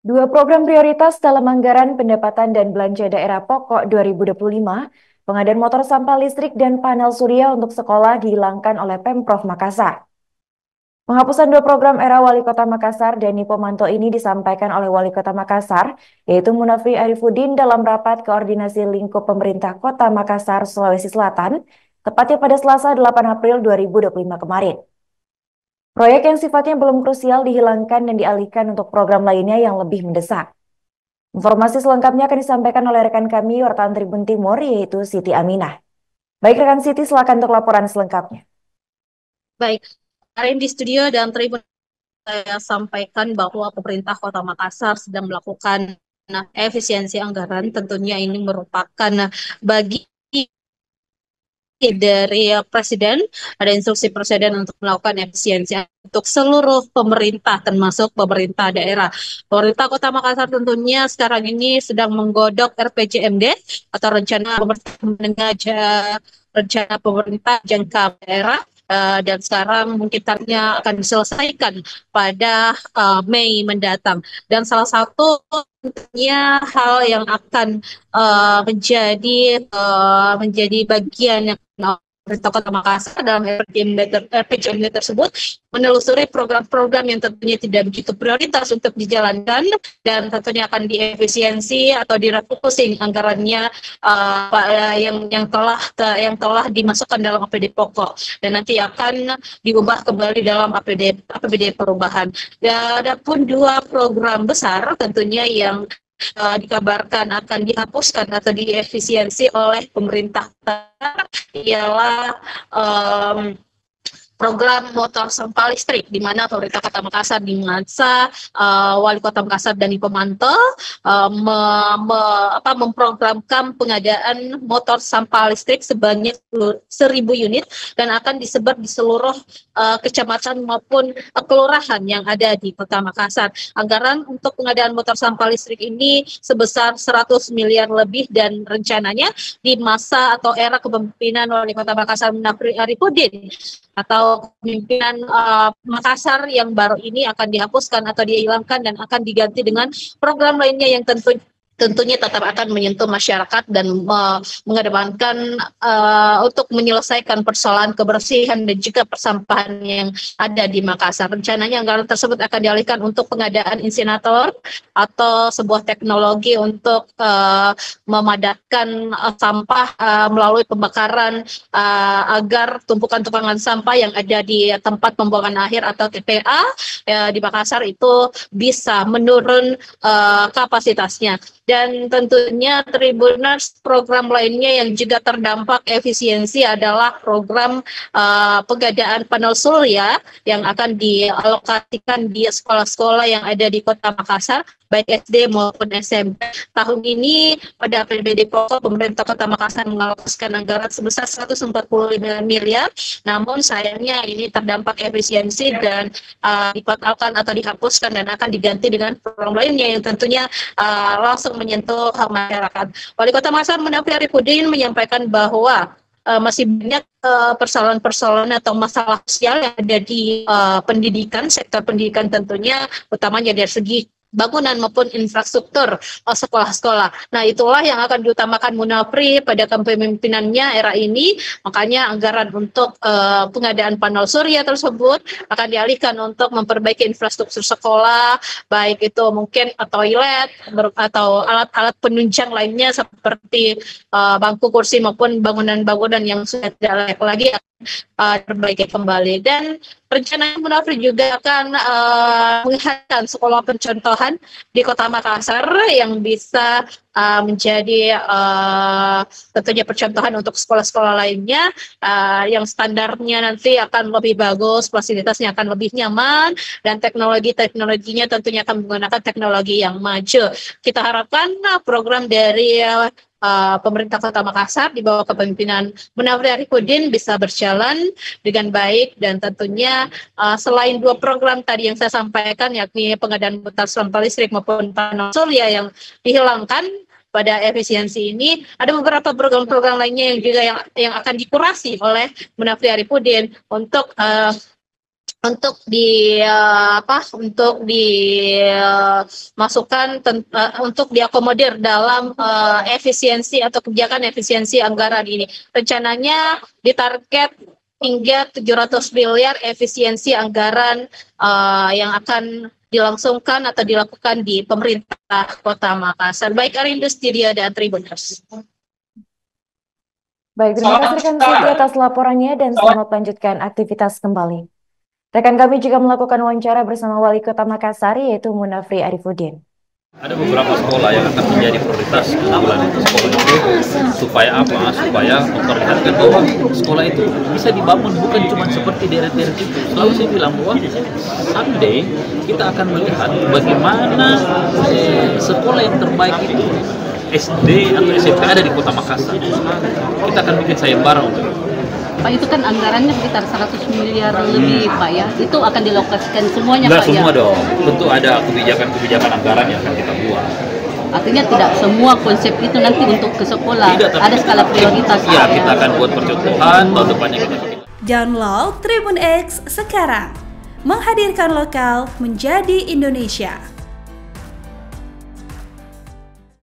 Dua program prioritas dalam anggaran pendapatan dan belanja daerah pokok 2025, pengadaan motor sampah listrik dan panel surya untuk sekolah dihilangkan oleh Pemprov Makassar. Penghapusan dua program era Wali Kota Makassar Dani Pomanto ini disampaikan oleh Wali Kota Makassar, yaitu Munafri Arifudin dalam rapat koordinasi lingkup pemerintah Kota Makassar, Sulawesi Selatan, tepatnya pada Selasa 8 April 2025 kemarin. Proyek yang sifatnya belum krusial dihilangkan dan dialihkan untuk program lainnya yang lebih mendesak. Informasi selengkapnya akan disampaikan oleh rekan kami wartawan Tribun Timur, yaitu Siti Aminah. Baik rekan Siti, silakan untuk laporan selengkapnya. Baik, kemarin di studio dan tribun saya sampaikan bahwa pemerintah Kota Makassar sedang melakukan efisiensi anggaran. Tentunya ini merupakan bagi dari Presiden, ada instruksi Presiden untuk melakukan efisiensi untuk seluruh pemerintah, termasuk pemerintah daerah. Pemerintah Kota Makassar tentunya sekarang ini sedang menggodok RPJMD atau rencana pemerintah jangka daerah. Dan sekarang mungkin targetnya akan diselesaikan pada Mei mendatang. Dan salah satu tentunya hal yang akan menjadi bagian yang pemerintah Kota Makassar dalam RPJMD tersebut menelusuri program-program yang tentunya tidak begitu prioritas untuk dijalankan dan tentunya akan diefisiensi atau direfocusing anggarannya yang telah dimasukkan dalam APD pokok dan nanti akan diubah kembali dalam APBD perubahan. Dan ada pun dua program besar tentunya yang dikabarkan akan dihapuskan atau diefisiensi oleh pemerintah ialah program motor sampah listrik di mana pemerintah Kota Makassar di masa Wali Kota Makassar Dani Pomanto memprogramkan pengadaan motor sampah listrik sebanyak 1.000 unit dan akan disebar di seluruh kecamatan maupun kelurahan yang ada di Kota Makassar. Anggaran untuk pengadaan motor sampah listrik ini sebesar 100 miliar lebih dan rencananya di masa atau era kepemimpinan Wali Kota Makassar Munafri Arifudin atau pemimpinan Makassar yang baru ini akan dihapuskan atau dihilangkan dan akan diganti dengan program lainnya yang tentunya tetap akan menyentuh masyarakat dan mengedepankan untuk menyelesaikan persoalan kebersihan dan juga persampahan yang ada di Makassar. Rencananya anggaran tersebut akan dialihkan untuk pengadaan insinerator atau sebuah teknologi untuk memadatkan sampah melalui pembakaran agar tumpukan-tumpukan sampah yang ada di tempat pembuangan akhir atau TPA di Makassar itu bisa menurun kapasitasnya. Dan tentunya Tribuners program lainnya yang juga terdampak efisiensi adalah program pengadaan panel surya yang akan dialokasikan di sekolah-sekolah yang ada di Kota Makassar, baik SD maupun SMP. Tahun ini pada APBD pokok pemerintah Kota Makassar mengalokasikan anggaran sebesar 145 miliar, namun sayangnya ini terdampak efisiensi dan dibatalkan atau dihapuskan dan akan diganti dengan program lainnya yang tentunya langsung menyentuh masyarakat. Wali Kota Makassar Munafri Arifudin menyampaikan bahwa masih banyak persoalan-persoalan atau masalah sosial yang ada di pendidikan, sektor pendidikan tentunya, utamanya dari segi bangunan maupun infrastruktur sekolah-sekolah. Nah, itulah yang akan diutamakan Munafri pada kepemimpinannya era ini. Makanya anggaran untuk pengadaan panel surya tersebut akan dialihkan untuk memperbaiki infrastruktur sekolah, baik itu mungkin toilet atau alat-alat penunjang lainnya seperti bangku kursi maupun bangunan-bangunan yang sudah tidak layak lagi diperbaiki kembali. Dan rencananya Munafri juga akan menghadirkan sekolah pencontohan di Kota Makassar yang bisa menjadi tentunya percontohan untuk sekolah-sekolah lainnya yang standarnya nanti akan lebih bagus, fasilitasnya akan lebih nyaman, dan teknologinya tentunya akan menggunakan teknologi yang maju. Kita harapkan program dari pemerintah Kota Makassar di bawah kepemimpinan Munafri Arifudin bisa berjalan dengan baik dan tentunya selain dua program tadi yang saya sampaikan yakni pengadaan motor sampah listrik maupun panel surya yang dihilangkan pada efisiensi ini, ada beberapa program-program lainnya yang juga yang akan dikurasi oleh Munafri Arifudin untuk untuk dimasukkan untuk diakomodir dalam efisiensi atau kebijakan efisiensi anggaran ini. Rencananya ditarget hingga 700 miliar efisiensi anggaran yang akan dilangsungkan atau dilakukan di pemerintah Kota Makassar. Baik Arindo Studio dan Tribuners. Baik, terima kasih rekan Siti atas laporannya dan selamat lanjutkan aktivitas kembali. Rekan kami juga melakukan wawancara bersama Wali Kota Makassar, yaitu Munafri Arifudin. Ada beberapa sekolah yang akan menjadi prioritas keunggulan itu sekolah itu supaya apa? Supaya memperlihatkan bahwa sekolah itu bisa dibangun bukan cuma seperti daerah-daerah itu. Selalu saya bilang bahwa someday kita akan melihat bagaimana sekolah yang terbaik itu SD atau SMP ada di Kota Makassar. Kita akan bikin sayembara untuk Pak, itu kan anggarannya sekitar 100 miliar lebih, Pak ya. Itu akan dilokasikan semuanya, Pak? Pak Semua ya? dong. Tentu ada kebijakan-kebijakan anggaran yang akan kita buat. Artinya tidak semua konsep itu nanti untuk ke sekolah. Tidak, ada skala prioritas. Ya, kita akan buat percontohan, tahun depannya kita bikin. Download Tribun X sekarang. Menghadirkan lokal menjadi Indonesia.